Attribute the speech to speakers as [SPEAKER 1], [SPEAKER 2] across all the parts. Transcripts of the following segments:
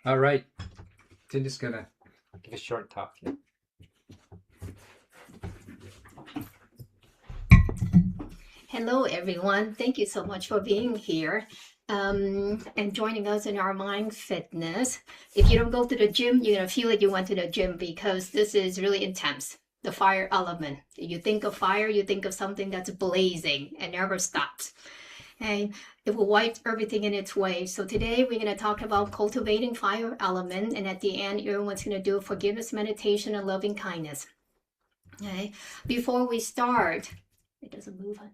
[SPEAKER 1] All right. Tin is gonna give a short talk. Yeah.
[SPEAKER 2] Hello, everyone. Thank you so much for being here and joining us in our mind fitness. If you don't go to the gym, you're going to feel like you went to the gym because this is really intense. The fire element. You think of fire, you think of something that's blazing and never stops. And it will wipe everything in its way. So today we're going to talk about cultivating fire element. And at the end, everyone's going to do forgiveness meditation and loving kindness. Okay. Before we start, it doesn't move on.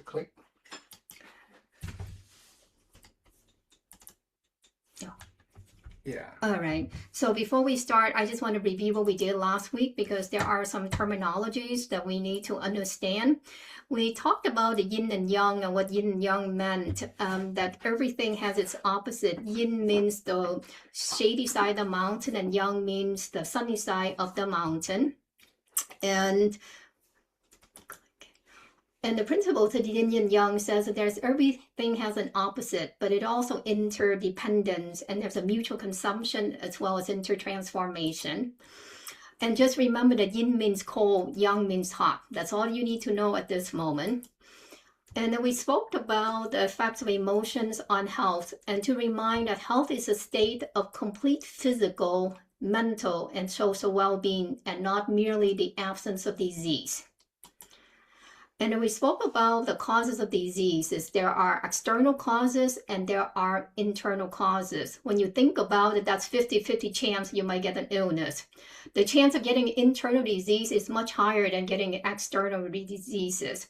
[SPEAKER 1] Click. Yeah.
[SPEAKER 2] All right. So before we start, I just want to review what we did last week because there are some terminologies that we need to understand. We talked about the yin and yang and what yin and yang meant, that everything has its opposite. Yin means the shady side of the mountain and yang means the sunny side of the mountain. And the principle to the yin and yang says that there's everything has an opposite, but it also interdependence, and there's a mutual consumption as well as intertransformation. And just remember that yin means cold, yang means hot. That's all you need to know at this moment. And then we spoke about the effects of emotions on health, and to remind that health is a state of complete physical, mental, and social well-being, and not merely the absence of disease. And we spoke about the causes of diseases. There are external causes and there are internal causes. When you think about it, that's 50-50 chance you might get an illness. The chance of getting internal disease is much higher than getting external diseases.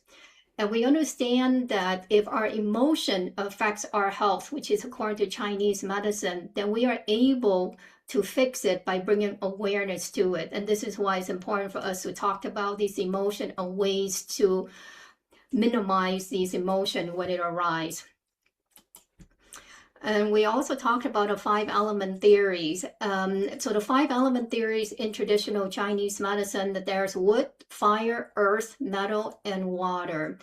[SPEAKER 2] And we understand that if our emotion affects our health, which is according to Chinese medicine, then we are able to fix it by bringing awareness to it. And this is why it's important for us to talk about these emotions and ways to minimize these emotions when it arises. And we also talked about the 5 element theories. So the 5 element theories in traditional Chinese medicine, that there's wood, fire, earth, metal, and water.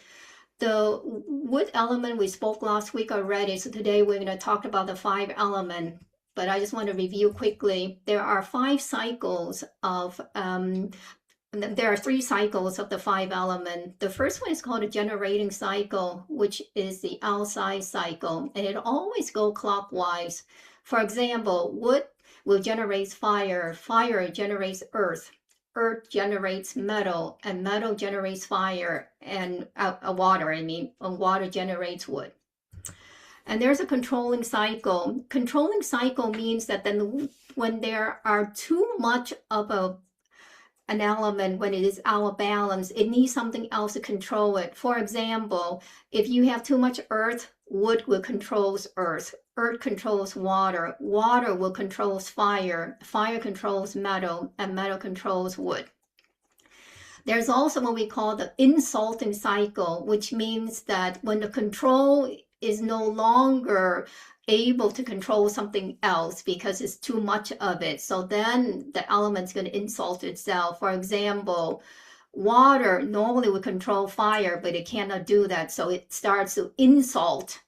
[SPEAKER 2] The wood element we spoke last week already, so today we're going to talk about the 5 element. But I just want to review quickly. There are 5 cycles of, there are 3 cycles of the 5 element. The first one is called a generating cycle, which is the outside cycle, and it always goes clockwise. For example, wood will generate fire, fire generates earth, earth generates metal, and metal generates fire, and water, and water generates wood. And there's a controlling cycle. Controlling cycle means that then when there are too much of an element, when it is out of balance, it needs something else to control it. For example, if you have too much earth, wood will control earth. Earth controls water. Water will control fire. Fire controls metal, and metal controls wood. There's also what we call the insulting cycle, which means that when the control is no longer able to control something else because it's too much of it. So then the element's going to insult itself. For example, water normally would control fire, but it cannot do that. So it starts to insult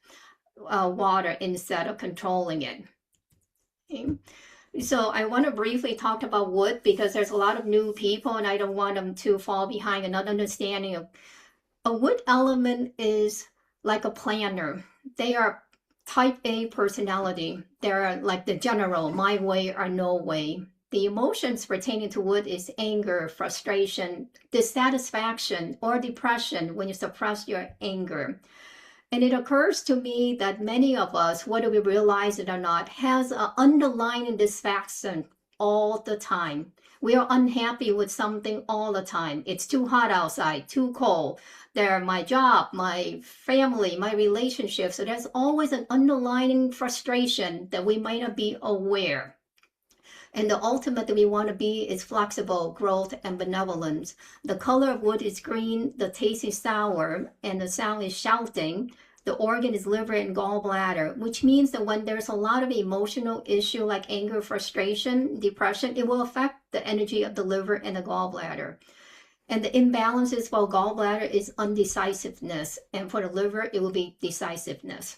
[SPEAKER 2] water instead of controlling it. Okay. So I want to briefly talk about wood because there's a lot of new people and I don't want them to fall behind and not understanding of a wood element is like a planner. They are type A personality. They're like the general, my way or no way. The emotions pertaining to wood is anger, frustration, dissatisfaction, or depression when you suppress your anger. And it occurs to me that many of us, whether we realize it or not, has an underlying dissatisfaction all the time. We are unhappy with something all the time. It's too hot outside, too cold. There, my job, my family, my relationships. So there's always an underlying frustration that we might not be aware. And the ultimate that we want to be is flexible, growth, and benevolence. The color of wood is green, the taste is sour, and the sound is shouting. The organ is liver and gallbladder, which means that when there's a lot of emotional issue like anger, frustration, depression, it will affect the energy of the liver and the gallbladder. And the imbalances for gallbladder is undecisiveness, and for the liver, it will be decisiveness.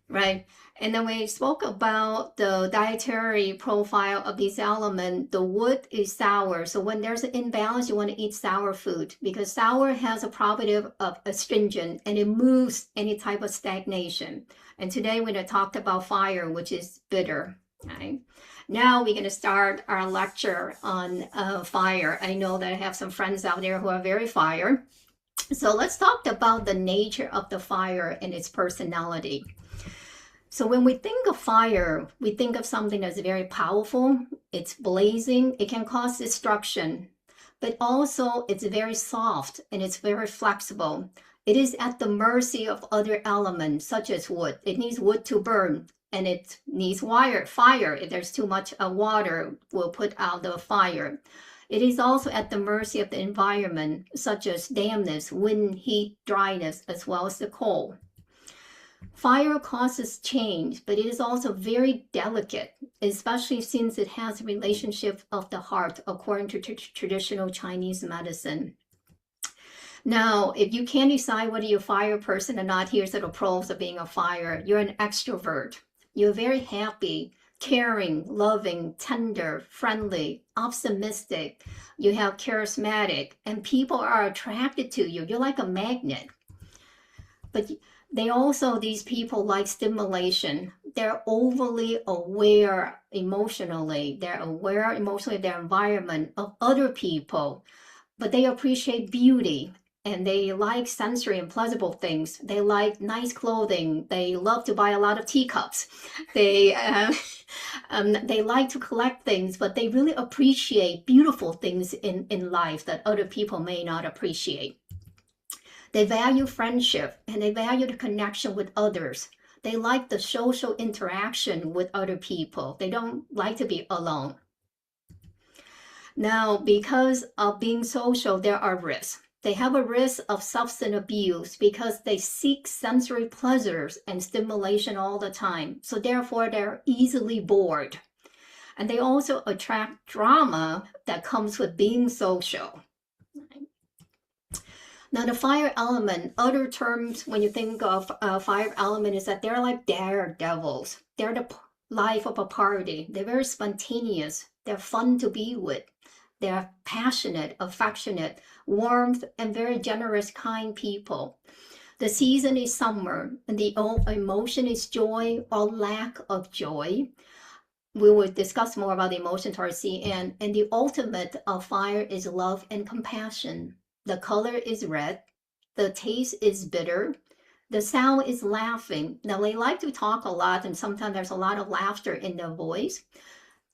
[SPEAKER 2] right? And then we spoke about the dietary profile of these elements. The wood is sour. So when there's an imbalance, you want to eat sour food because sour has a property of astringent and it moves any type of stagnation. And today we're going to talk about fire, which is bitter, right? Now we're going to start our lecture on fire. I know that I have some friends out there who are very fire. So let's talk about the nature of the fire and its personality. So when we think of fire, we think of something that's very powerful. It's blazing. It can cause destruction, but also it's very soft and it's very flexible. It is at the mercy of other elements, such as wood. It needs wood to burn, and it needs fire. If there's too much water, will put out the fire. It is also at the mercy of the environment, such as dampness, wind, heat, dryness, as well as the cold. Fire causes change, but it is also very delicate, especially since it has a relationship of the heart, according to traditional Chinese medicine. Now, if you can't decide whether you're a fire person or not, here's the pros of being a fire. You're an extrovert. You're very happy, caring, loving, tender, friendly, optimistic. You have charismatic, and people are attracted to you. You're like a magnet. But these people like stimulation. They're overly aware emotionally. They're aware emotionally of their environment, of other people, but they appreciate beauty and they like sensory and pleasurable things. They like nice clothing. They love to buy a lot of teacups. They like to collect things, but they really appreciate beautiful things in life that other people may not appreciate. They value friendship and they value the connection with others. They like the social interaction with other people. They don't like to be alone. Now, because of being social, there are risks. They have a risk of substance abuse because they seek sensory pleasures and stimulation all the time. So therefore, they're easily bored. And they also attract drama that comes with being social. Now, the fire element, other terms when you think of fire element is that they're like daredevils. They're the life of a party. They're very spontaneous. They're fun to be with. They're passionate, affectionate, warm, and very generous, kind people. The season is summer, and the emotion is joy or lack of joy. We will discuss more about the emotion towards the end. And the ultimate of fire is love and compassion. The color is red. The taste is bitter. The sound is laughing. Now, they like to talk a lot, and sometimes there's a lot of laughter in their voice.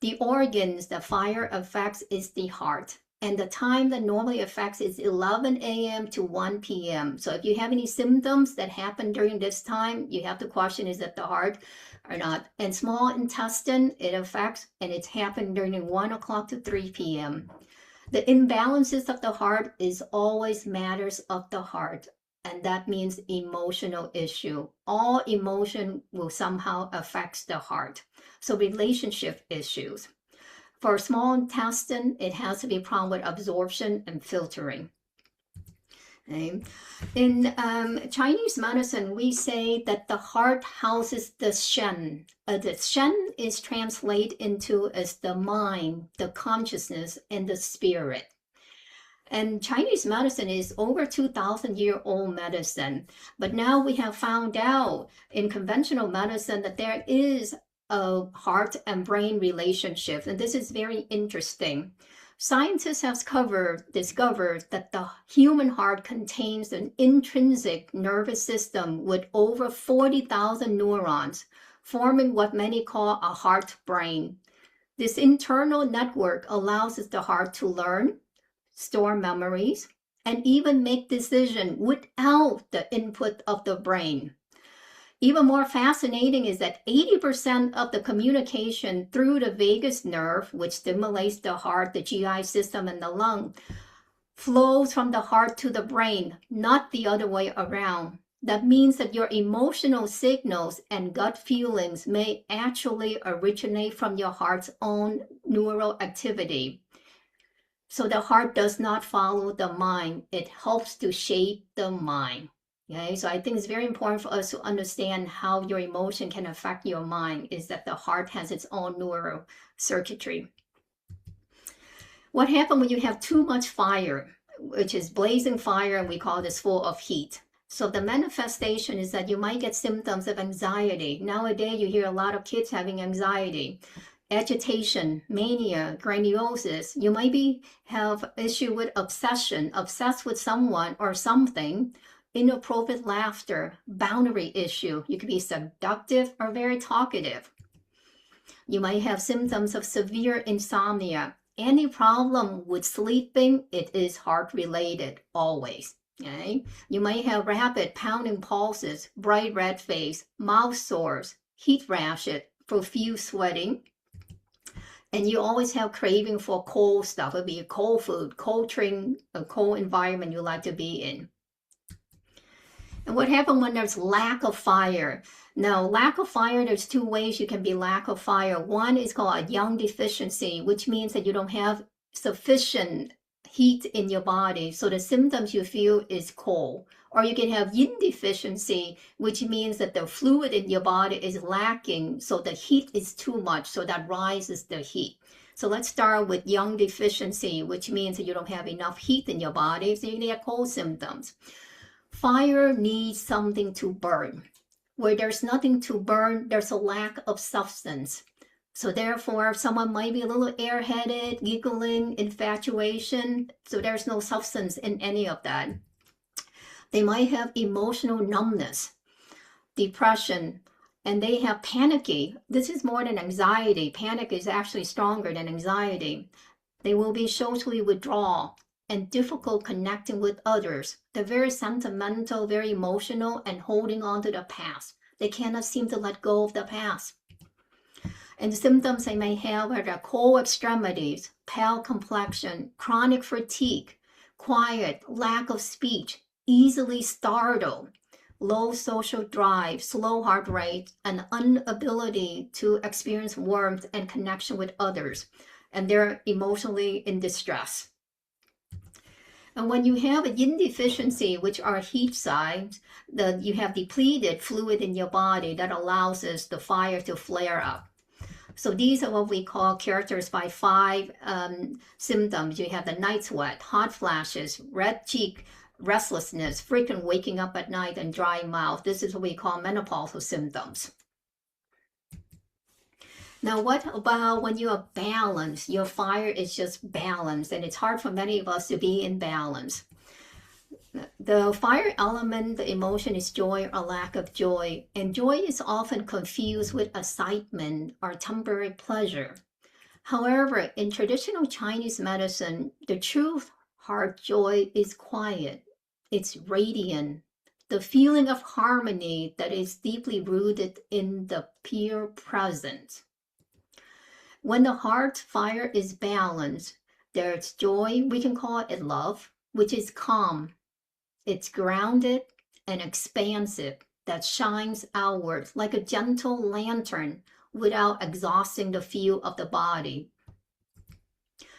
[SPEAKER 2] The organs that fire affects is the heart. And the time that normally affects is 11 a.m. to 1 p.m. So if you have any symptoms that happen during this time, you have to question, is it the heart or not? And small intestine, it affects, and it's happened during 1 o'clock to 3 p.m. The imbalances of the heart is always matters of the heart. And that means emotional issue. All emotion will somehow affect the heart. So relationship issues. For small intestine, it has to be a problem with absorption and filtering. Okay. In Chinese medicine, we say that the heart houses the shen. The shen is translated into as the mind, the consciousness, and the spirit. And Chinese medicine is over 2,000-year-old medicine. But now we have found out in conventional medicine that there is a heart and brain relationship. And this is very interesting. Scientists have discovered that the human heart contains an intrinsic nervous system with over 40,000 neurons, forming what many call a heart brain. This internal network allows the heart to learn, store memories, and even make decisions without the input of the brain. Even more fascinating is that 80% of the communication through the vagus nerve, which stimulates the heart, the GI system, and the lung, flows from the heart to the brain, not the other way around. That means that your emotional signals and gut feelings may actually originate from your heart's own neural activity. So the heart does not follow the mind. It helps to shape the mind. Okay, so I think it's very important for us to understand how your emotion can affect your mind, is that the heart has its own neural circuitry. What happens when you have too much fire, which is blazing fire, and we call this full of heat? So the manifestation is that you might get symptoms of anxiety. Nowadays, you hear a lot of kids having anxiety, agitation, mania, grandioses. You might have issue with obsession, obsessed with someone or something, inappropriate laughter, boundary issue. You could be seductive or very talkative. You might have symptoms of severe insomnia. Any problem with sleeping, it is heart related always. Okay? You might have rapid pounding pulses, bright red face, mouth sores, heat rashes, profuse sweating, and you always have craving for cold stuff. It'd be a cold food, cold drink, a cold environment you like to be in. And what happens when there's lack of fire? Now, lack of fire, there's two ways you can be lack of fire. One is called a yang deficiency, which means that you don't have sufficient heat in your body. So the symptoms you feel is cold. Or you can have yin deficiency, which means that the fluid in your body is lacking. So the heat is too much. So that rises the heat. So let's start with yang deficiency, which means that you don't have enough heat in your body. So you can get cold symptoms. Fire needs something to burn. Where there's nothing to burn, there's a lack of substance. So therefore, someone might be a little airheaded, giggling, infatuation. So there's no substance in any of that. They might have emotional numbness, depression, and they have panicky. This is more than anxiety. Panic is actually stronger than anxiety. They will be socially withdrawal and difficult connecting with others. They're very sentimental, very emotional, and holding on to the past. They cannot seem to let go of the past. And the symptoms they may have are the cold extremities, pale complexion, chronic fatigue, quiet, lack of speech, easily startled, low social drive, slow heart rate, and inability to experience warmth and connection with others. And they're emotionally in distress. And when you have a yin deficiency, which are heat signs, you have depleted fluid in your body that allows the fire to flare up. So these are what we call characterized by 5 symptoms. You have the night sweat, hot flashes, red cheek, restlessness, frequent waking up at night, and dry mouth. This is what we call menopausal symptoms. Now, what about when you are balanced? Your fire is just balanced, and it's hard for many of us to be in balance. The fire element, the emotion is joy or lack of joy, and joy is often confused with excitement or temporary pleasure. However, in traditional Chinese medicine, the true heart joy is quiet. It's radiant. The feeling of harmony that is deeply rooted in the pure present. When the heart fire is balanced, there's joy, we can call it love, which is calm. It's grounded and expansive, that shines outward like a gentle lantern without exhausting the field of the body.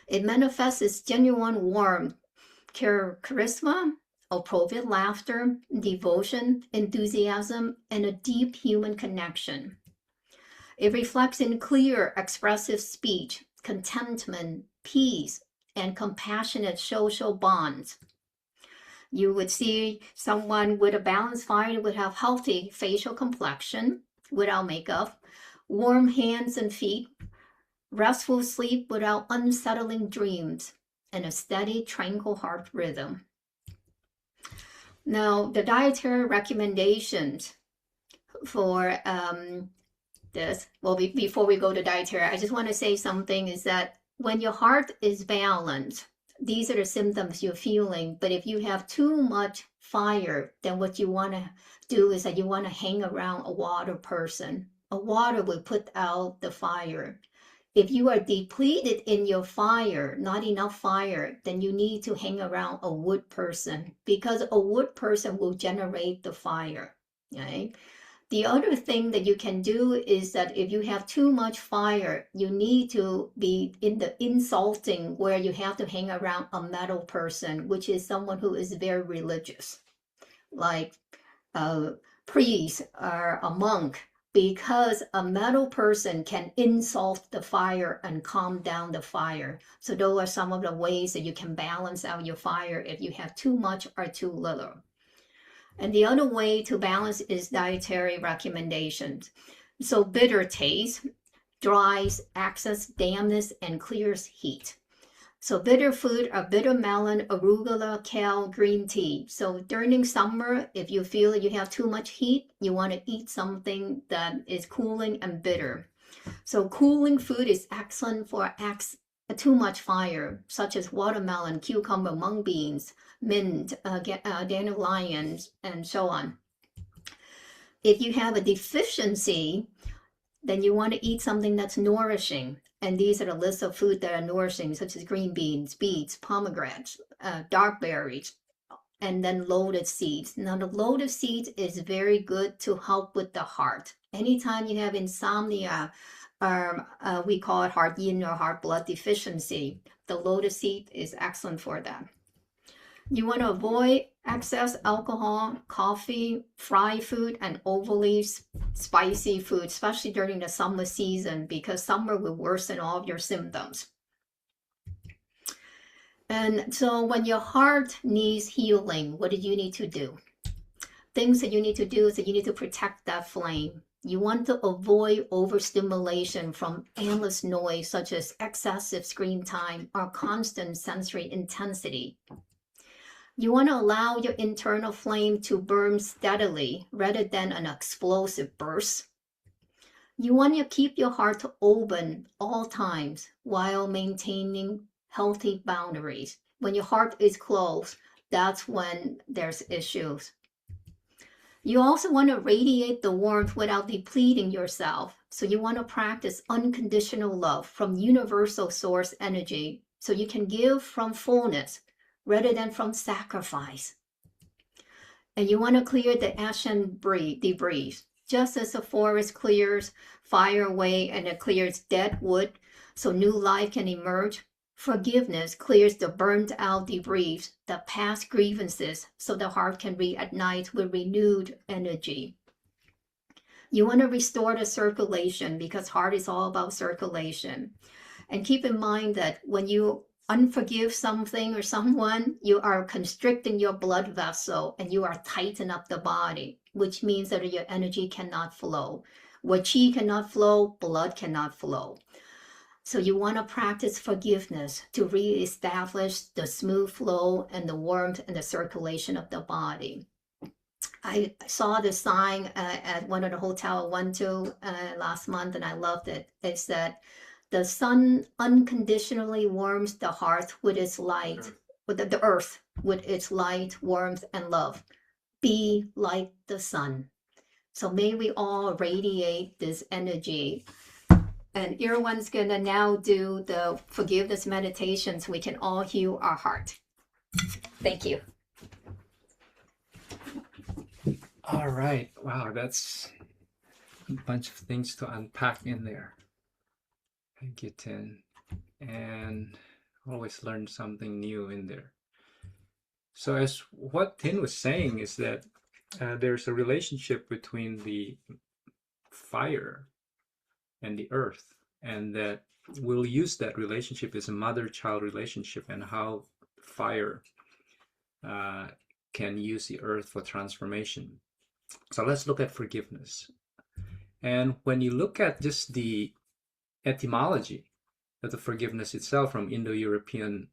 [SPEAKER 2] It manifests its genuine warmth, charisma, appropriate laughter, devotion, enthusiasm, and a deep human connection. It reflects in clear, expressive speech, contentment, peace, and compassionate social bonds. You would see someone with a balanced fire would have healthy facial complexion without makeup, warm hands and feet, restful sleep without unsettling dreams, and a steady, tranquil heart rhythm. Now, the dietary recommendations for this, well, before we go to dietary, I just want to say something is that when your heart is balanced, these are the symptoms you're feeling. But if you have too much fire, then what you want to do is that you want to hang around a water person. A water will put out the fire. If you are depleted in your fire, not enough fire, then you need to hang around a wood person, because a wood person will generate the fire. Okay? The other thing that you can do is that if you have too much fire, you need to be in the insulting, where you have to hang around a metal person, which is someone who is very religious. Like priest or a monk, because a metal person can insult the fire and calm down the fire. So those are some of the ways that you can balance out your fire if you have too much or too little. And the other way to balance is dietary recommendations. So bitter taste dries, access dampness, and clears heat. So bitter food are bitter melon, arugula, kale, green tea. So during summer, if you feel that you have too much heat, you want to eat something that is cooling and bitter. So cooling food is excellent for too much fire, such as watermelon, cucumber, mung beans, mint, dandelions, and so on. If you have a deficiency, then you want to eat something that's nourishing. And these are the list of food that are nourishing, such as green beans, beets, pomegranates, dark berries, and then lotus seeds. Now, the lotus seeds is very good to help with the heart. Anytime you have insomnia, we call it heart yin or heart blood deficiency, the lotus seed is excellent for that. You want to avoid excess alcohol, coffee, fried food, and overly spicy food, especially during the summer season, because summer will worsen all of your symptoms. And so when your heart needs healing, what do you need to do? Things that you need to do is that you need to protect that flame. You want to avoid overstimulation from endless noise, such as excessive screen time or constant sensory intensity. You want to allow your internal flame to burn steadily rather than an explosive burst. You want to keep your heart open all times while maintaining healthy boundaries. When your heart is closed, that's when there's issues. You also want to radiate the warmth without depleting yourself. So you want to practice unconditional love from universal source energy, so you can give from fullness rather than from sacrifice. And you want to clear the ash and debris. Just as a forest clears fire away and it clears dead wood so new life can emerge, forgiveness clears the burnt out debris, the past grievances, so the heart can reignite with renewed energy. You want to restore the circulation, because heart is all about circulation. And keep in mind that when you unforgive something or someone, you are constricting your blood vessel and you are tightening up the body, which means that your energy cannot flow. Where chi cannot flow, blood cannot flow. So you want to practice forgiveness to reestablish the smooth flow and the warmth and the circulation of the body. I saw the sign at one of the hotels I went to last month, and I loved it. It said, "The sun unconditionally warms the hearth with its light, with the earth with its light, warmth, and love. Be like the sun." So may we all radiate this energy. And Irawan's gonna now do the forgiveness meditation so we can all heal our heart. Thank you.
[SPEAKER 1] All right. Wow, that's a bunch of things to unpack in there. Thank you, Tin. And always learn something new in there. So as what Tin was saying is that there's a relationship between the fire and the earth, and that we'll use that relationship as a mother-child relationship, and how fire can use the earth for transformation. So let's look at forgiveness. And when you look at just the etymology of the forgiveness itself from Indo-European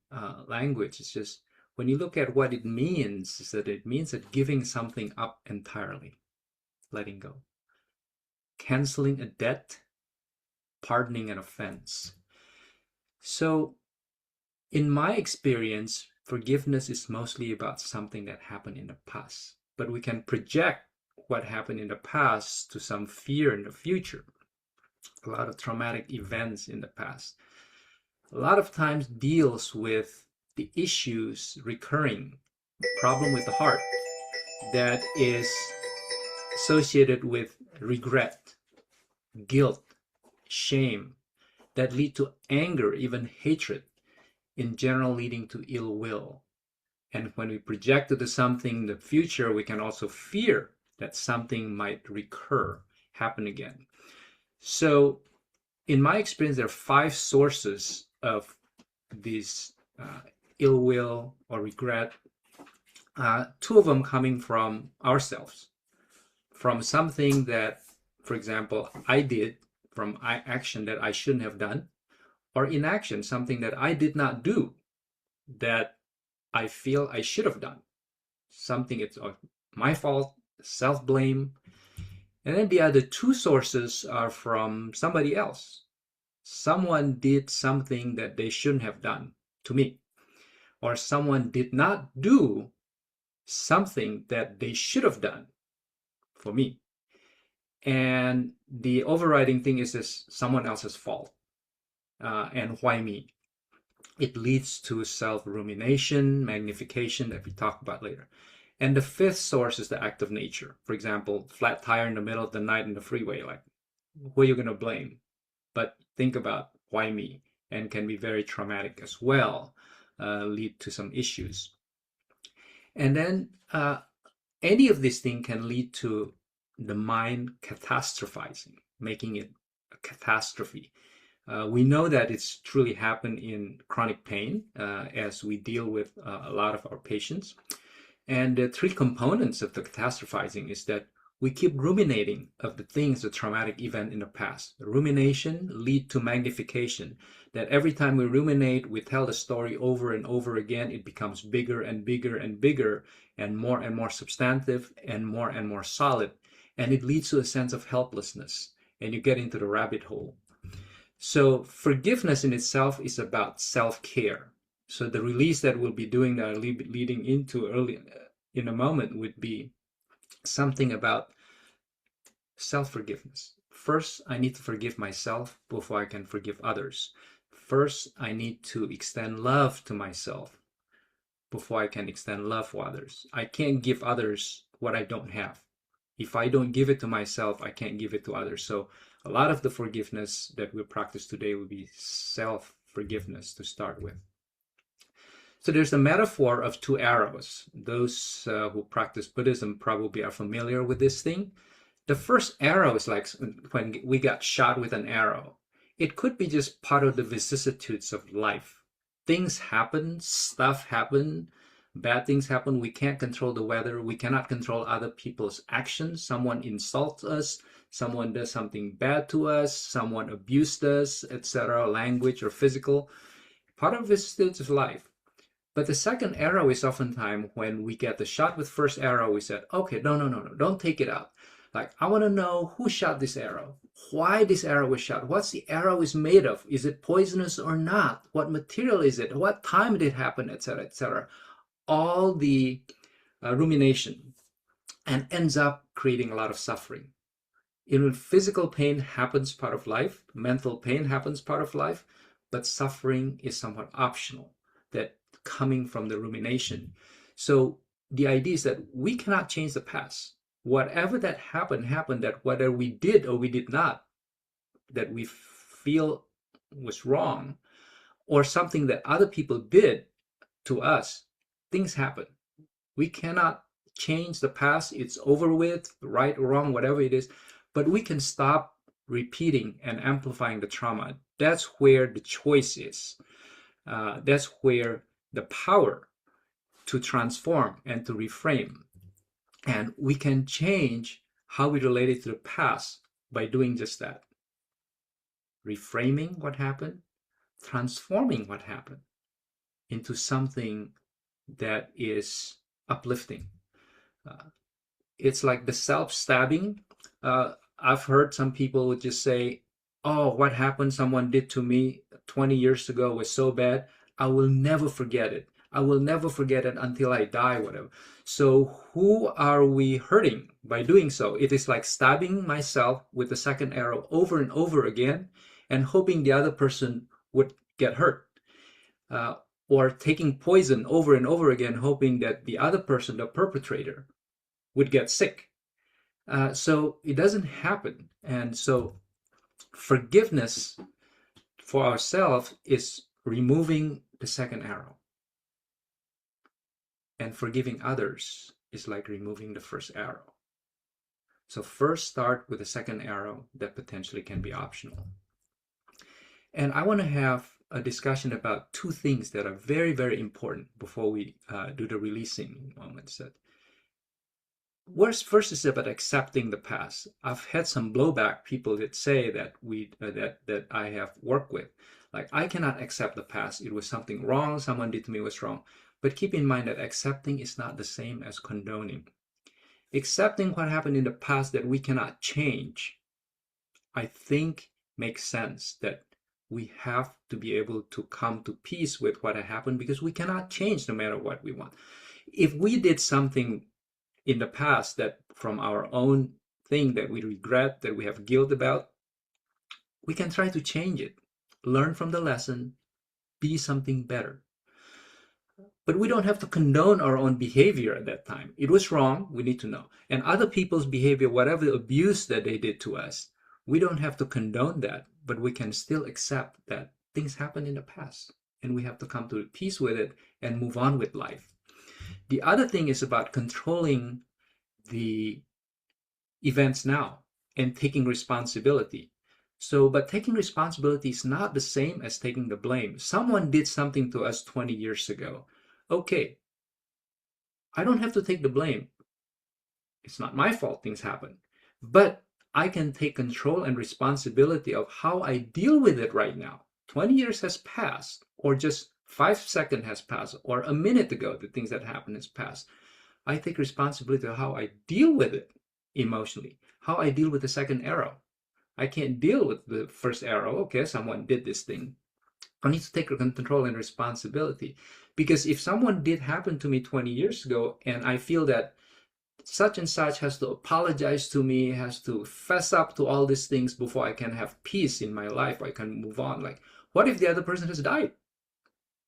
[SPEAKER 1] language, it's just, when you look at what it means, is that it means that giving something up entirely, letting go, canceling a debt, pardoning an offense. So in my experience, forgiveness is mostly about something that happened in the past, but we can project what happened in the past to some fear in the future. A lot of traumatic events in the past. A lot of times deals with the issues recurring, problem with the heart that is associated with regret, guilt, shame, that lead to anger, even hatred, in general leading to ill will. And when we project it to something in the future, we can also fear that something might recur, happen again. So in my experience, there are 5 sources of this ill will or regret. 2 of them coming from ourselves, from something that, for example, I did, from action that I shouldn't have done, or inaction, something that I did not do that I feel I should have done. Something it's my fault, self-blame. And then the other 2 sources are from somebody else. Someone did something that they shouldn't have done to me, or someone did not do something that they should have done for me. And the overriding thing is this someone else's fault. And why me? It leads to self-rumination, magnification that we talk about later. And the 5th source is the act of nature. For example, flat tire in the middle of the night in the freeway, like, who are you going to blame? But think about why me, and can be very traumatic as well, lead to some issues. And then any of these things can lead to the mind catastrophizing, making it a catastrophe. We know that it's truly happened in chronic pain as we deal with a lot of our patients. And the 3 components of the catastrophizing is that we keep ruminating of the things, the traumatic event in the past. The rumination lead to magnification, that every time we ruminate, we tell the story over and over again, it becomes bigger and bigger and bigger, and more substantive and more solid. And it leads to a sense of helplessness, and you get into the rabbit hole. So forgiveness in itself is about self-care. So the release that we'll be doing, that I'll be leading into early in a moment, would be something about self-forgiveness. First, I need to forgive myself before I can forgive others. First, I need to extend love to myself before I can extend love to others. I can't give others what I don't have. If I don't give it to myself, I can't give it to others. So a lot of the forgiveness that we'll practice today will be self-forgiveness to start with. So there's the metaphor of 2 arrows. Those who practice Buddhism probably are familiar with this thing. The first arrow is like when we got shot with an arrow. It could be just part of the vicissitudes of life. Things happen, stuff happen, bad things happen. We can't control the weather. We cannot control other people's actions. Someone insults us. Someone does something bad to us. Someone abused us, etc., language or physical. Part of vicissitudes of life. But the second arrow is oftentimes when we get the shot with first arrow, we said, okay, no, don't take it out. Like, I want to know who shot this arrow, why this arrow was shot, what's the arrow is made of, is it poisonous or not, what material is it, what time did it happen, etc., etc. All the rumination, and ends up creating a lot of suffering. Even physical pain happens part of life, mental pain happens part of life, but suffering is somewhat optional, that coming from the rumination. So the idea is that we cannot change the past. Whatever that happened, that whether we did or we did not, that we feel was wrong, or something that other people did to us, things happen. We cannot change the past. It's over with, right or wrong, whatever it is, but we can stop repeating and amplifying the trauma. That's where the choice is. That's where the power to transform and to reframe. And we can change how we relate it to the past by doing just that. Reframing what happened, transforming what happened into something that is uplifting. It's like the self-stabbing. I've heard some people would just say, oh, what happened, someone did to me 20 years ago was so bad, I will never forget it. I will never forget it until I die, whatever. So who are we hurting by doing so? It is like stabbing myself with the second arrow over and over again and hoping the other person would get hurt. Or taking poison over and over again, hoping that the other person, the perpetrator, would get sick. So it doesn't happen. And so forgiveness for ourselves is removing the second arrow. And forgiving others is like removing the first arrow. So first start with a second arrow that potentially can be optional. And I want to have a discussion about two things that are very, very important before we do the releasing moments. That first is about accepting the past. I've had some blowback, people that say that that I have worked with, like, I cannot accept the past. It was something wrong. Someone did to me was wrong. But keep in mind that accepting is not the same as condoning. Accepting what happened in the past that we cannot change, I think, makes sense. That we have to be able to come to peace with what had happened, because we cannot change no matter what we want. If we did something in the past that from our own thing that we regret, that we have guilt about, we can try to change it, learn from the lesson, be something better. But we don't have to condone our own behavior at that time. It was wrong, we need to know. And other people's behavior, whatever the abuse that they did to us, we don't have to condone that, but we can still accept that things happened in the past and we have to come to peace with it and move on with life. The other thing is about controlling the events now and taking responsibility. But taking responsibility is not the same as taking the blame. Someone did something to us 20 years ago. Okay, I don't have to take the blame. It's not my fault things happen. But I can take control and responsibility of how I deal with it right now. 20 years has passed, or just 5 seconds has passed, or a minute ago the things that happened has passed. I take responsibility of how I deal with it emotionally, how I deal with the second arrow. I can't deal with the first arrow. Okay, someone did this thing. I need to take control and responsibility. Because if someone did happen to me 20 years ago and I feel that such and such has to apologize to me, has to fess up to all these things before I can have peace in my life, I can move on. Like, what if the other person has died?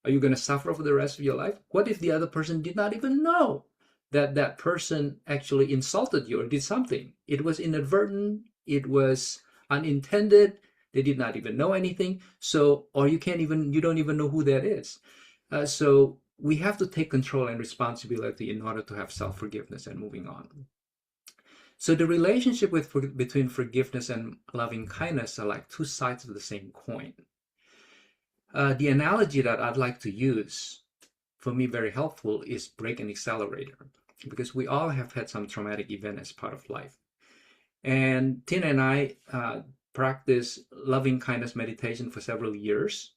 [SPEAKER 1] Are you going to suffer for the rest of your life? What if the other person did not even know that that person actually insulted you or did something? It was inadvertent, it was unintended, they did not even know anything. So, or you don't even know who that is. So we have to take control and responsibility in order to have self-forgiveness and moving on. So the relationship between forgiveness and loving kindness are like two sides of the same coin. The analogy that I'd like to use, for me very helpful, is brake and accelerator, because we all have had some traumatic event as part of life. And Tin and I practiced loving kindness meditation for several years.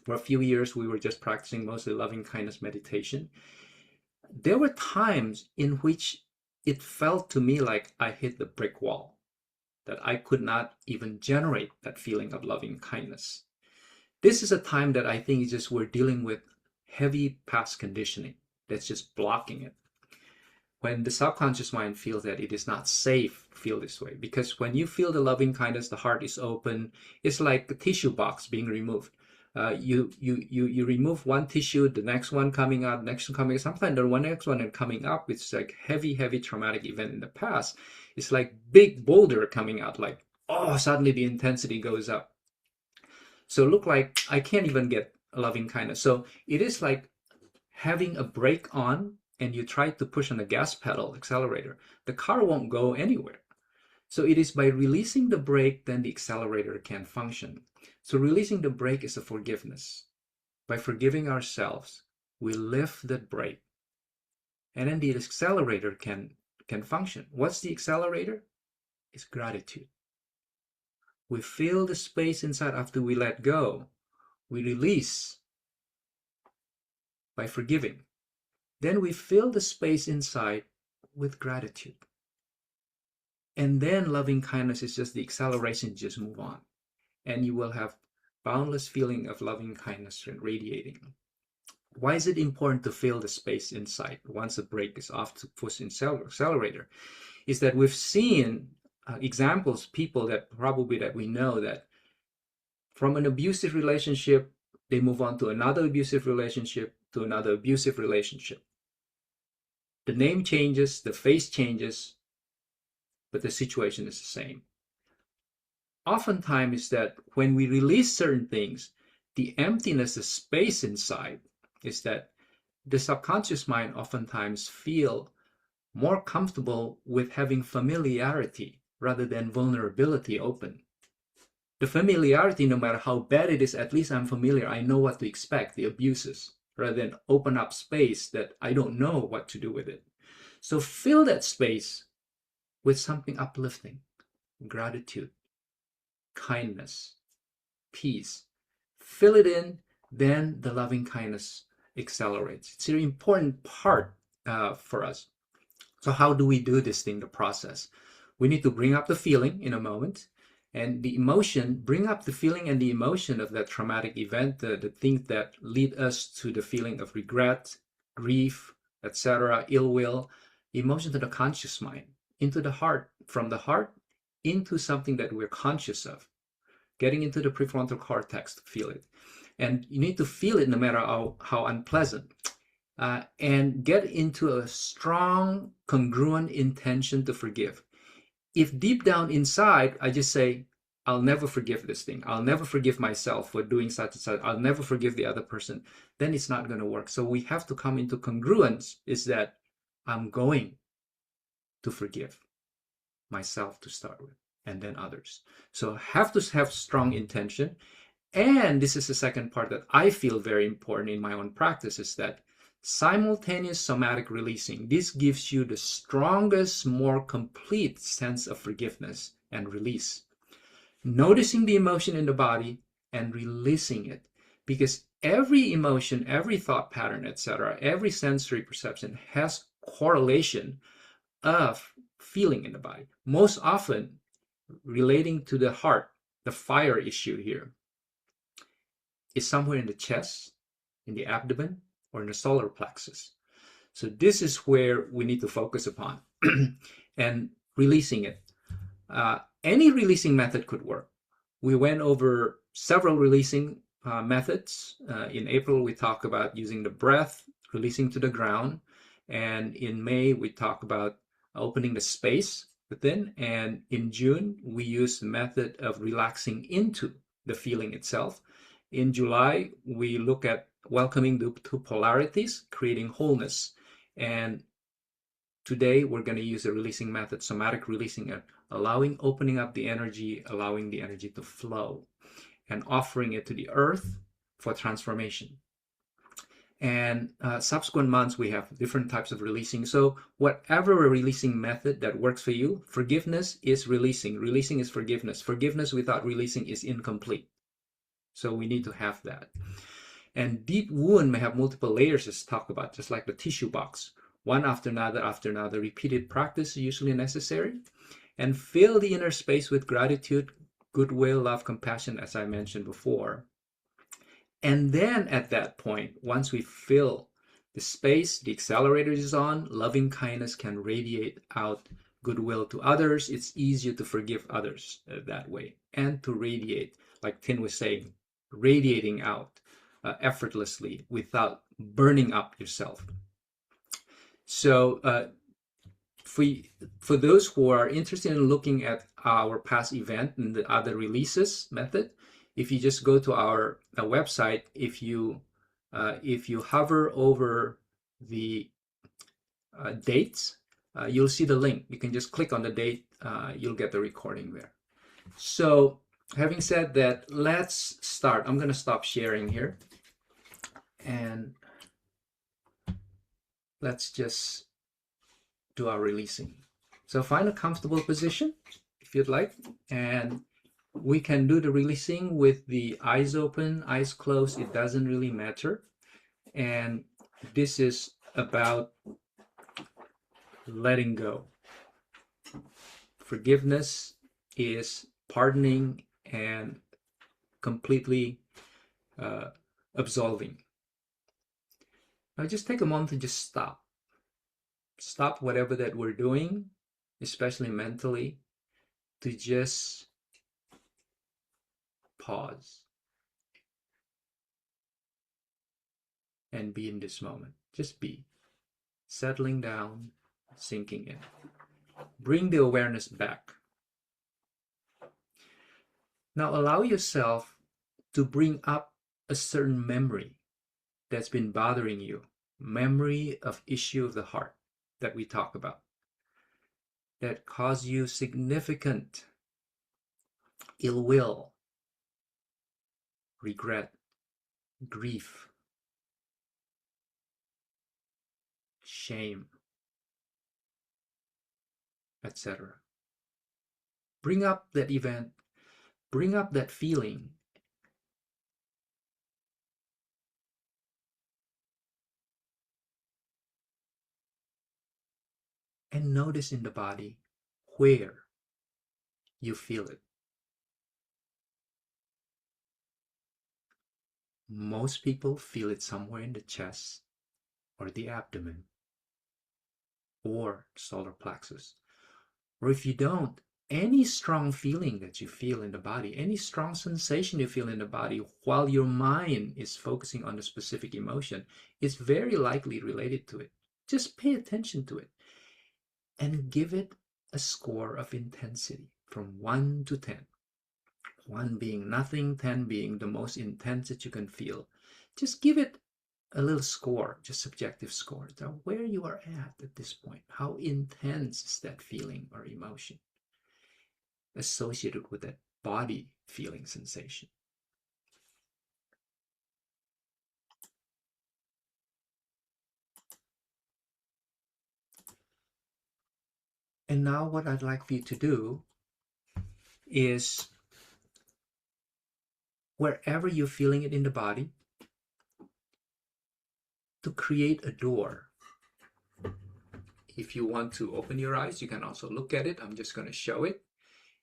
[SPEAKER 1] For a few years, we were just practicing mostly loving kindness meditation. There were times in which it felt to me like I hit the brick wall, that I could not even generate that feeling of loving kindness. This is a time that I think is just we're dealing with heavy past conditioning that's just blocking it. When the subconscious mind feels that it is not safe to feel this way, because when you feel the loving kindness, the heart is open. It's like a tissue box being removed. You remove one tissue, the next one coming out, next one coming out. Sometimes the next one coming up, it's like heavy traumatic event in the past. It's like big boulder coming out, like, oh, suddenly the intensity goes up. So look like I can't even get a loving kindness. So it is like having a brake on and you try to push on the gas pedal, accelerator. The car won't go anywhere. So it is by releasing the brake, then the accelerator can function. So releasing the brake is a forgiveness. By forgiving ourselves, we lift that brake. And then the accelerator can function. What's the accelerator? It's gratitude. We feel the space inside after we let go. We release by forgiving. Then we fill the space inside with gratitude. And then loving kindness is just the acceleration, just move on. And you will have boundless feeling of loving kindness radiating. Why is it important to fill the space inside once the brake is off to push in accelerator? Is that we've seen examples, people that probably that we know that from an abusive relationship, they move on to another abusive relationship, to another abusive relationship. The name changes, the face changes, but the situation is the same. Oftentimes is that when we release certain things, the emptiness, the space inside, is that the subconscious mind oftentimes feel more comfortable with having familiarity rather than vulnerability open. The familiarity, no matter how bad it is, at least I'm familiar. I know what to expect, the abuses, rather than open up space that I don't know what to do with it. So fill that space with something uplifting, gratitude, kindness, peace. Fill it in, then the loving kindness accelerates. It's an important part for us. So how do we do this thing, the process? We need to bring up the feeling in a moment, and the emotion, bring up the feeling and the emotion of that traumatic event, the things that lead us to the feeling of regret, grief, etc., ill will, emotion to the conscious mind, into the heart, from the heart into something that we're conscious of, getting into the prefrontal cortex to feel it. And you need to feel it no matter how unpleasant. And get into a strong, congruent intention to forgive. If deep down inside, I just say, I'll never forgive this thing. I'll never forgive myself for doing such and such. I'll never forgive the other person. Then it's not going to work. So we have to come into congruence, is that I'm going to forgive myself to start with, and then others. So have to have strong intention. And this is the second part that I feel very important in my own practice, is that simultaneous somatic releasing. This gives you the strongest, more complete sense of forgiveness and release. Noticing the emotion in the body and releasing it. Because every emotion, every thought pattern, etc., every sensory perception has correlation of feeling in the body. Most often relating to the heart, the fire issue here is somewhere in the chest, in the abdomen, or in the solar plexus. So this is where we need to focus upon and releasing it. Any releasing method could work. We went over several releasing methods. In April, we talked about using the breath, releasing to the ground. And in May, we talked about opening the space within. And in June, we used the method of relaxing into the feeling itself. In July, we look at welcoming the two polarities, creating wholeness. And today, we're going to use the releasing method, somatic releasing, allowing, opening up the energy, allowing the energy to flow, and offering it to the earth for transformation. And subsequent months, we have different types of releasing. So whatever a releasing method that works for you, forgiveness is releasing. Releasing is forgiveness. Forgiveness without releasing is incomplete. So we need to have that. And deep wound may have multiple layers, as talked about, just like the tissue box. One after another, repeated practice is usually necessary. And fill the inner space with gratitude, goodwill, love, compassion, as I mentioned before. And then at that point, once we fill the space, the accelerator is on, loving kindness can radiate out goodwill to others. It's easier to forgive others that way, and to radiate, like Tin was saying, radiating out effortlessly without burning up yourself. So for those who are interested in looking at our past event and the other releases method, if you just go to our website, if you hover over the dates, you'll see the link. You can just click on the date, you'll get the recording there. So having said that, let's start. I'm going to stop sharing here, and let's just do our releasing. So find a comfortable position if you'd like, and we can do the releasing with the eyes open, eyes closed. It doesn't really matter. And this is about letting go. Forgiveness is pardoning and completely absolving. Now just take a moment to just stop. Stop whatever that we're doing, especially mentally, to just pause and be in this moment. Just be. Settling down, sinking in. Bring the awareness back. Now allow yourself to bring up a certain memory that's been bothering you. Memory of issue of the heart that we talk about. that cause you significant ill will, regret, grief, shame, etc. Bring up that event, bring up that feeling, and notice in the body where you feel it. Most people feel it somewhere in the chest or the abdomen or solar plexus. Or if you don't, any strong feeling that you feel in the body, any strong sensation you feel in the body while your mind is focusing on a specific emotion is very likely related to it. Just pay attention to it and give it a score of intensity from 1 to 10. 1 being nothing, 10 being the most intense that you can feel. Just give it a little score, just subjective score, where you are at this point. How intense is that feeling or emotion associated with that body feeling sensation? And now what I'd like for you to do is, wherever you're feeling it in the body, to create a door. If you want to open your eyes, you can also look at it. I'm just going to show it.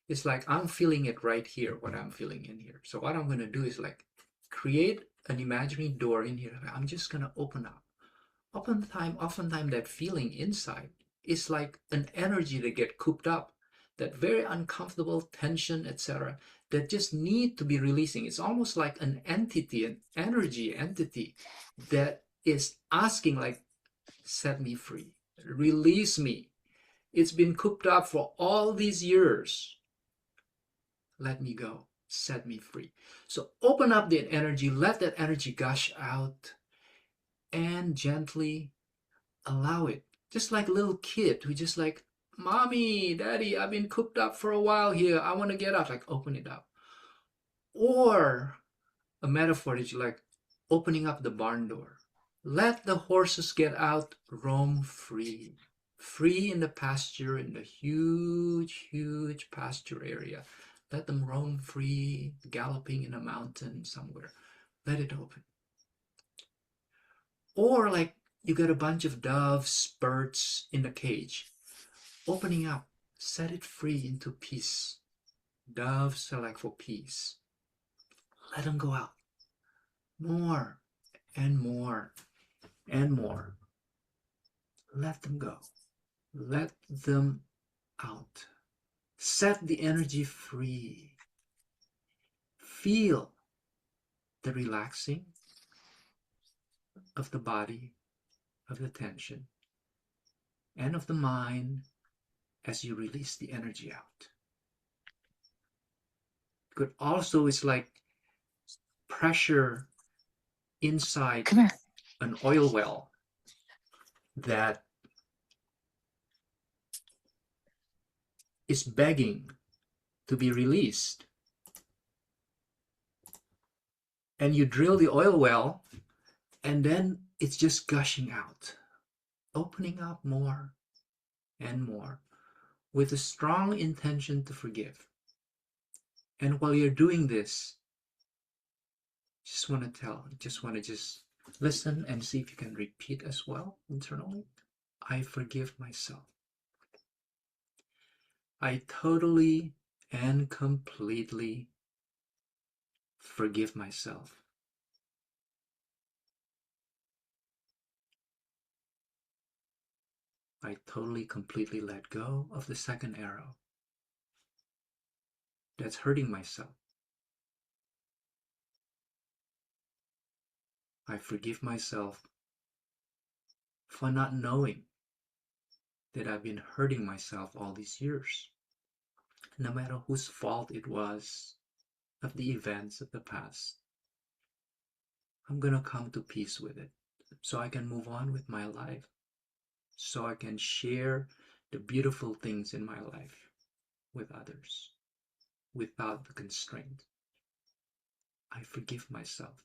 [SPEAKER 1] It's like I'm feeling it right here, what I'm feeling in here. So what I'm going to do is like create an imaginary door in here. I'm just going to open up. Oftentimes that feeling inside is like an energy that get cooped up, that very uncomfortable tension, etc., that just need to be releasing. It's almost like an entity, an energy entity that is asking like, set me free, release me. It's been cooped up for all these years. Let me go, set me free. So open up that energy, let that energy gush out, and gently allow it. Just like a little kid who just like, mommy, daddy, I've been cooped up for a while here. I want to get out. Like, open it up. Or a metaphor that you like, opening up the barn door. Let the horses get out, roam free. Free in the pasture, in the huge, huge pasture area. Let them roam free, galloping in a mountain somewhere. Let it open. Or like you got a bunch of doves, birds in the cage. Opening up, set it free into peace. Doves are like for peace. Let them go out. More and more and more. Let them go. Let them out. Set the energy free. Feel the relaxing of the body, of the tension, and of the mind as you release the energy out. Could also, it's like pressure inside an oil well that is begging to be released. And you drill the oil well, and then it's just gushing out, opening up more and more with a strong intention to forgive. And while you're doing this, just want to listen and see if you can repeat as well internally. I forgive myself. I totally and completely forgive myself. I totally, completely let go of the second arrow that's hurting myself. I forgive myself for not knowing that I've been hurting myself all these years, no matter whose fault it was of the events of the past. I'm going to come to peace with it so I can move on with my life, so I can share the beautiful things in my life with others without the constraint. I forgive myself.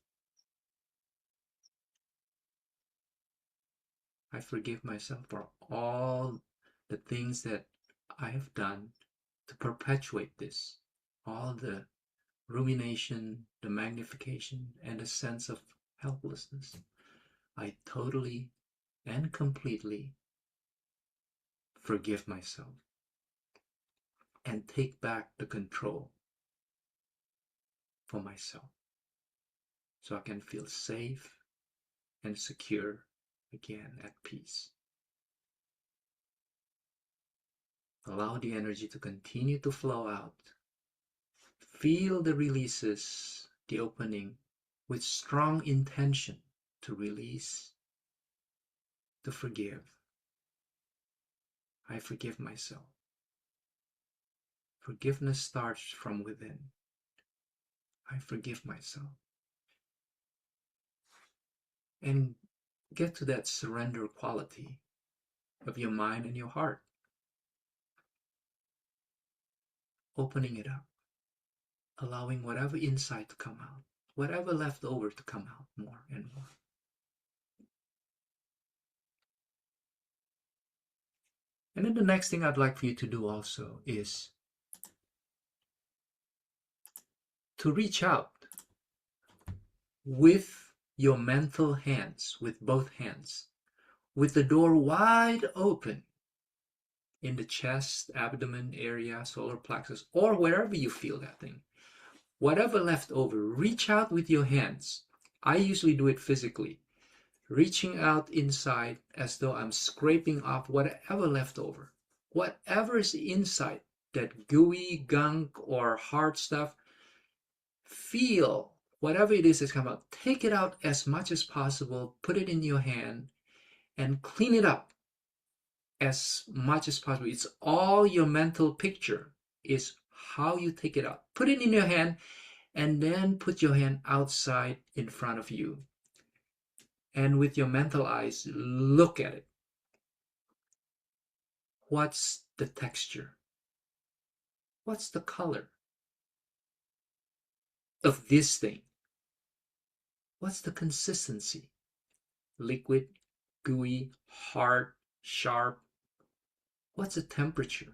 [SPEAKER 1] I forgive myself for all the things that I have done to perpetuate this, all the rumination, the magnification, and a sense of helplessness. I totally and completely forgive myself and take back the control for myself so I can feel safe and secure again at peace. Allow the energy to continue to flow out. Feel the releases, the opening, with strong intention to release, to forgive. I forgive myself. Forgiveness starts from within. I forgive myself. And get to that surrender quality of your mind and your heart. Opening it up. Allowing whatever insight to come out. Whatever left over to come out more and more. And then the next thing I'd like for you to do also is to reach out with your mental hands, with both hands, with the door wide open in the chest, abdomen area, solar plexus, or wherever you feel that thing. Whatever left over, reach out with your hands. I usually do it physically, reaching out inside as though I'm scraping off whatever left over. Whatever is inside, that gooey gunk or hard stuff, feel whatever it is that's come out. Take it out as much as possible, put it in your hand, and clean it up as much as possible. It's all your mental picture is how you take it out. Put it in your hand and then put your hand outside in front of you. And with your mental eyes, look at it. What's the texture? What's the color of this thing? What's the consistency? Liquid, gooey, hard, sharp? What's the temperature?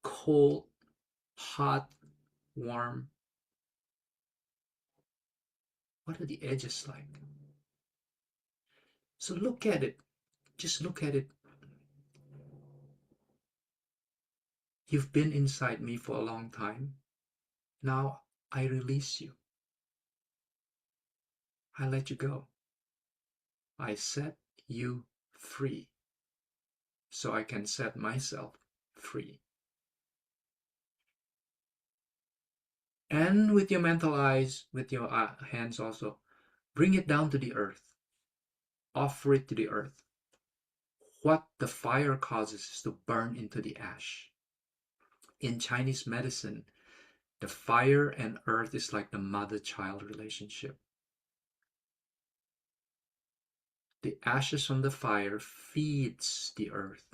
[SPEAKER 1] Cold, hot, warm? What are the edges like? So look at it. Just look at it. You've been inside me for a long time. Now I release you. I let you go. I set you free so I can set myself free. And with your mental eyes, with your hands also, bring it down to the earth. Offer it to the earth. What the fire causes is to burn into the ash. In Chinese medicine, the fire and earth is like the mother-child relationship. The ashes from the fire feeds the earth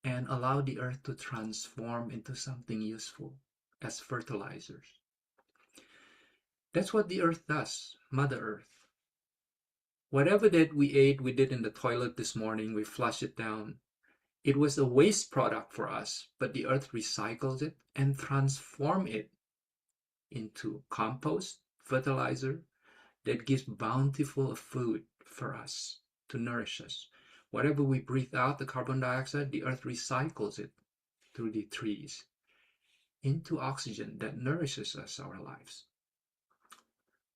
[SPEAKER 1] and allow the earth to transform into something useful as fertilizers. That's what the earth does, Mother Earth. Whatever that we ate, we did in the toilet this morning, we flushed it down. It was a waste product for us, but the earth recycles it and transforms it into compost, fertilizer that gives bountiful food for us to nourish us. Whatever we breathe out, the carbon dioxide, the earth recycles it through the trees into oxygen that nourishes us, our lives.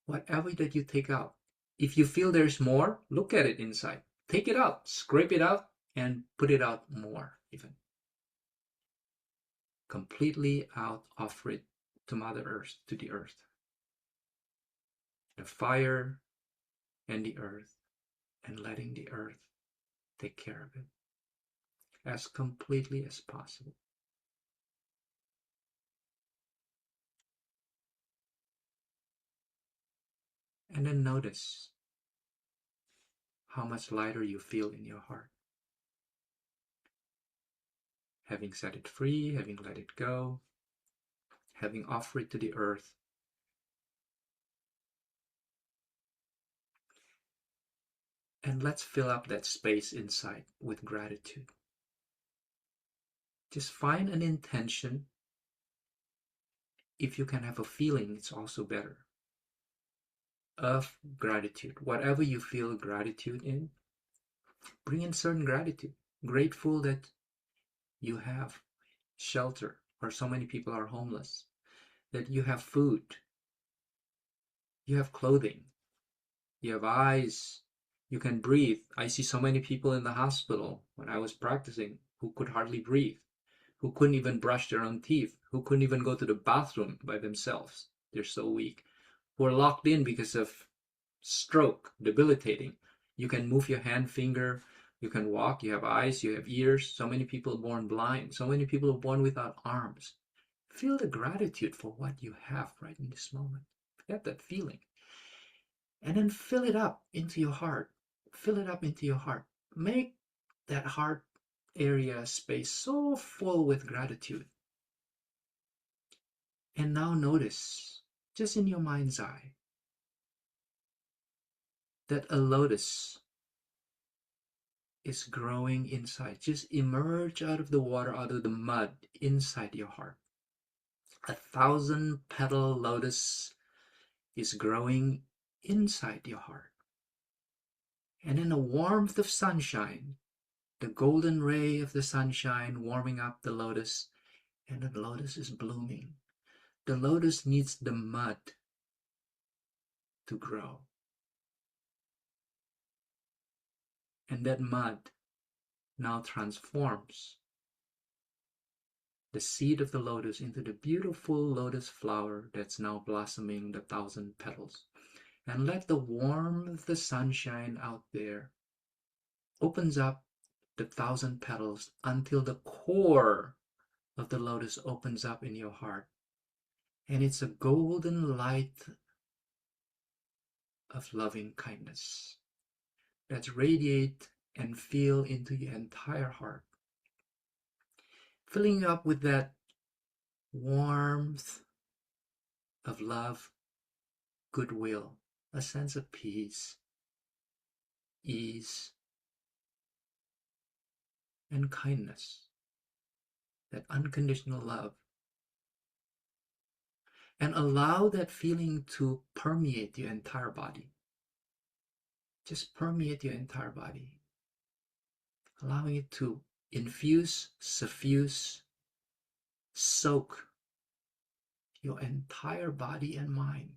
[SPEAKER 1] Whatever that you take out, if you feel there's more, look at it inside. Take it out, scrape it out, and put it out more even. Completely out, offer it to Mother Earth, to the earth. The fire and the earth, and letting the earth take care of it as completely as possible. And then notice how much lighter you feel in your heart. having set it free, having let it go, having offered it to the earth. And let's fill up that space inside with gratitude. Just find an intention. If you can have a feeling, it's also better, of gratitude. Whatever you feel gratitude in, bring in certain gratitude. Grateful that you have shelter, or so many people are homeless, that you have food, you have clothing, you have eyes, you can breathe. I see so many people in the hospital when I was practicing who could hardly breathe, who couldn't even brush their own teeth, who couldn't even go to the bathroom by themselves. They're so weak. Who are locked in because of stroke, debilitating. You can move your hand, finger, you can walk, you have eyes, you have ears. So many people born blind, so many people are born without arms. Feel the gratitude for what you have right in this moment. Get that feeling. And then fill it up into your heart. Fill it up into your heart. Make that heart area space so full with gratitude. And now notice, just in your mind's eye, that a lotus is growing inside. Just emerge out of the water, out of the mud, inside your heart. A 1,000-petal lotus is growing inside your heart. And in the warmth of sunshine, the golden ray of the sunshine warming up the lotus, and the lotus is blooming. The lotus needs the mud to grow. And that mud now transforms the seed of the lotus into the beautiful lotus flower that's now blossoming the 1,000 petals. And let the warmth of the sunshine out there opens up the 1,000 petals until the core of the lotus opens up in your heart. And it's a golden light of loving kindness that's radiate and feel into your entire heart, filling you up with that warmth of love, goodwill, a sense of peace, ease, and kindness, that unconditional love. And allow that feeling to permeate your entire body. Just permeate your entire body. Allowing it to infuse, suffuse, soak your entire body and mind,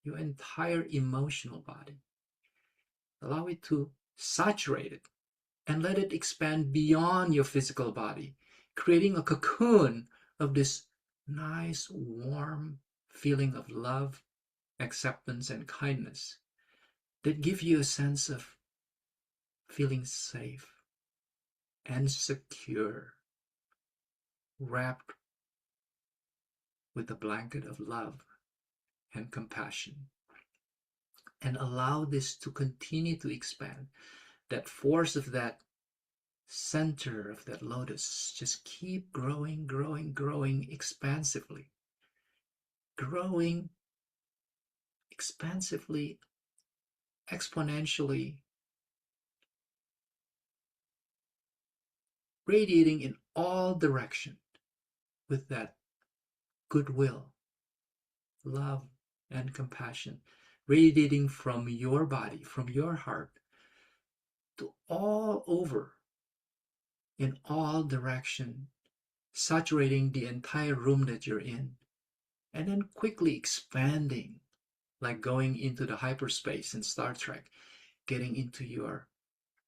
[SPEAKER 1] your entire emotional body. Allow it to saturate it and let it expand beyond your physical body, creating a cocoon of this nice, warm feeling of love, acceptance, and kindness that give you a sense of feeling safe and secure, wrapped with a blanket of love and compassion. And allow this to continue to expand. That force of that center of that lotus just keep growing, growing, growing expansively. Growing expansively, exponentially, radiating in all directions with that goodwill, love, and compassion, radiating from your body, from your heart, to all over, in all direction, saturating the entire room that you're in, and then quickly expanding, like going into the hyperspace in Star Trek, getting into your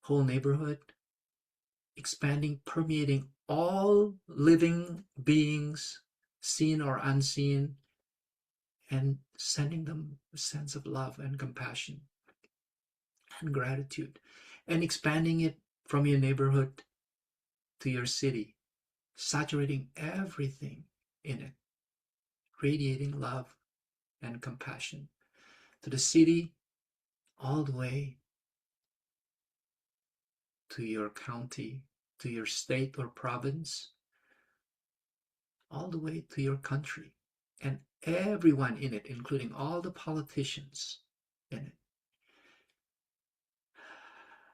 [SPEAKER 1] whole neighborhood, expanding, permeating all living beings, seen or unseen, and sending them a sense of love and compassion and gratitude, and expanding it from your neighborhood to your city, saturating everything in it, radiating love and compassion to the city, all the way to your county, to your state or province, all the way to your country, and everyone in it, including all the politicians in it.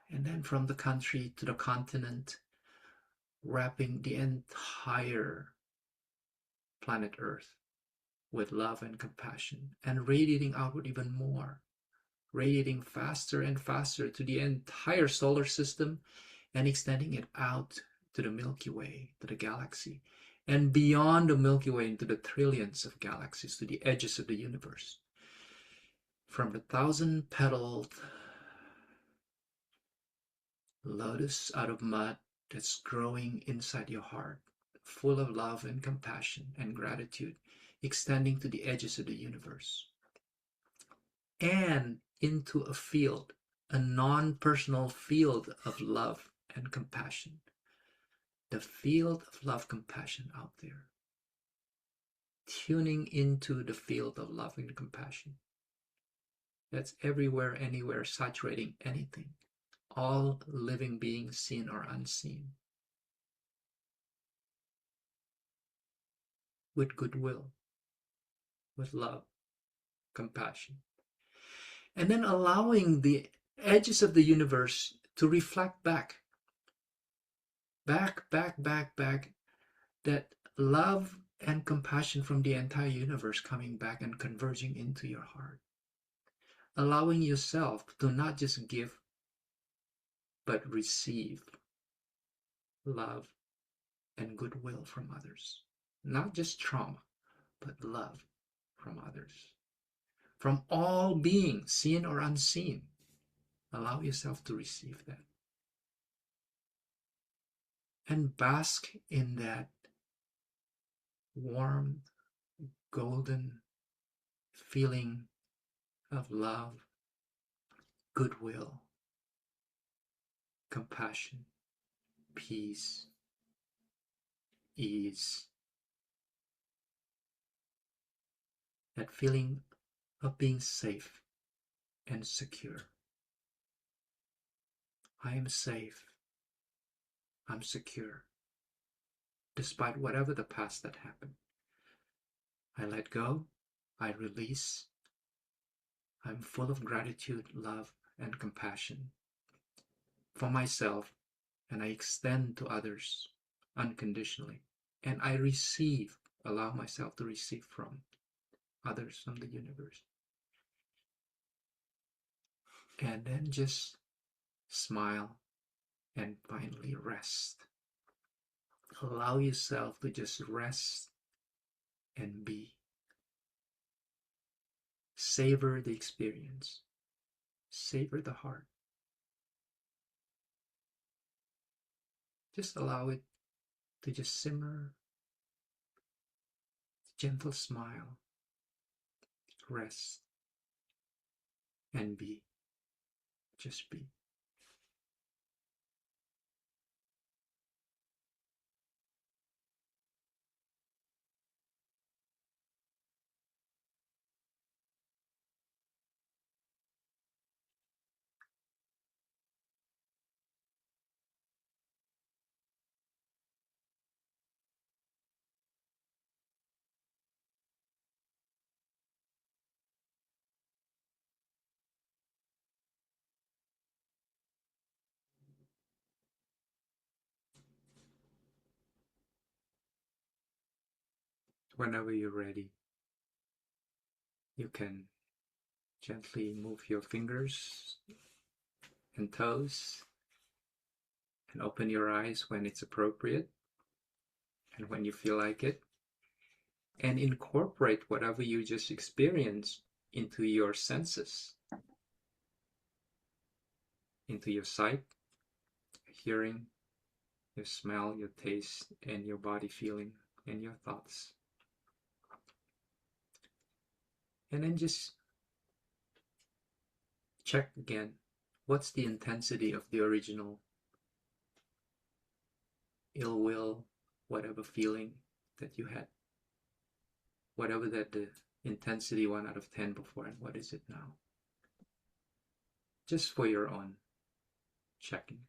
[SPEAKER 1] And then from the country to the continent, wrapping the entire planet Earth with love and compassion, and radiating outward even more, radiating faster and faster to the entire solar system, and extending it out to the Milky Way, to the galaxy, and beyond the Milky Way into the trillions of galaxies, to the edges of the universe. From the thousand-petaled lotus out of mud that's growing inside your heart, full of love and compassion and gratitude, extending to the edges of the universe, and into a field, a non-personal field of love and compassion. The field of love, compassion out there. Tuning into the field of love and compassion. That's everywhere, anywhere, saturating anything. All living beings, seen or unseen. With goodwill, with love, compassion. And then allowing the edges of the universe to reflect back, that love and compassion from the entire universe coming back and converging into your heart. Allowing yourself to not just give, but receive love and goodwill from others. Not just trauma, but love from others. From all beings, seen or unseen. Allow yourself to receive that. And bask in that warm, golden feeling of love, goodwill, compassion, peace, ease. That feeling of being safe and secure. I am safe. I'm secure. Despite whatever the past that happened. I let go. I release. I'm full of gratitude, love, and compassion for myself, and I extend to others unconditionally. And I receive, allow myself to receive from others, from the universe. And then just smile and finally rest. Allow yourself to just rest and be. Savor the experience. Savor the heart. Just allow it to just simmer. Gentle smile. Rest. And be. Just be. Whenever you're ready, you can gently move your fingers and toes and open your eyes when it's appropriate and when you feel like it, and incorporate whatever you just experienced into your senses, into your sight, hearing, your smell, your taste, and your body feeling, and your thoughts. And then just check again, what's the intensity of the original ill will, whatever feeling that you had, whatever that the intensity 1 out of 10 before, and what is it now? Just for your own checking.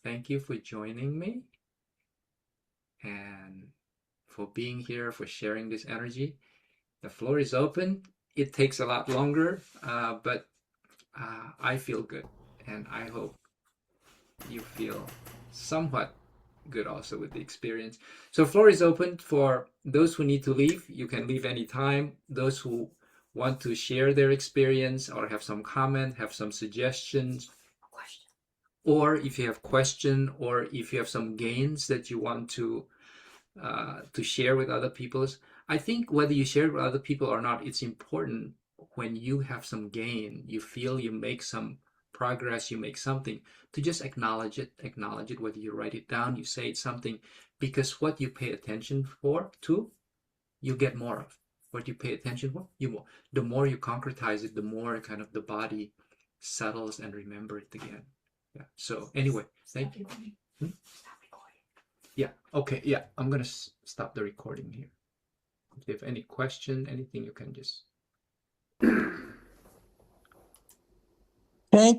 [SPEAKER 1] Thank you for joining me and for being here, for sharing this energy. The floor is open. It takes a lot longer, but I feel good, and I hope you feel somewhat good also with the experience. So floor is open for those who need to leave. You can leave anytime. Those who want to share their experience or have some comment, have some suggestions, or if you have question, or if you have some gains that you want to share with other people. I think whether you share it with other people or not, it's important when you have some gain, you feel you make some progress, you make something, to just acknowledge it, whether you write it down, you say it's something, because what you pay attention to, you get more of. What you pay attention for, the more you concretize it, the more kind of the body settles and remember it again. Yeah. So anyway, thank you. Yeah, okay, yeah, I'm gonna stop the recording here. If you have any question, anything, you can just
[SPEAKER 3] Thank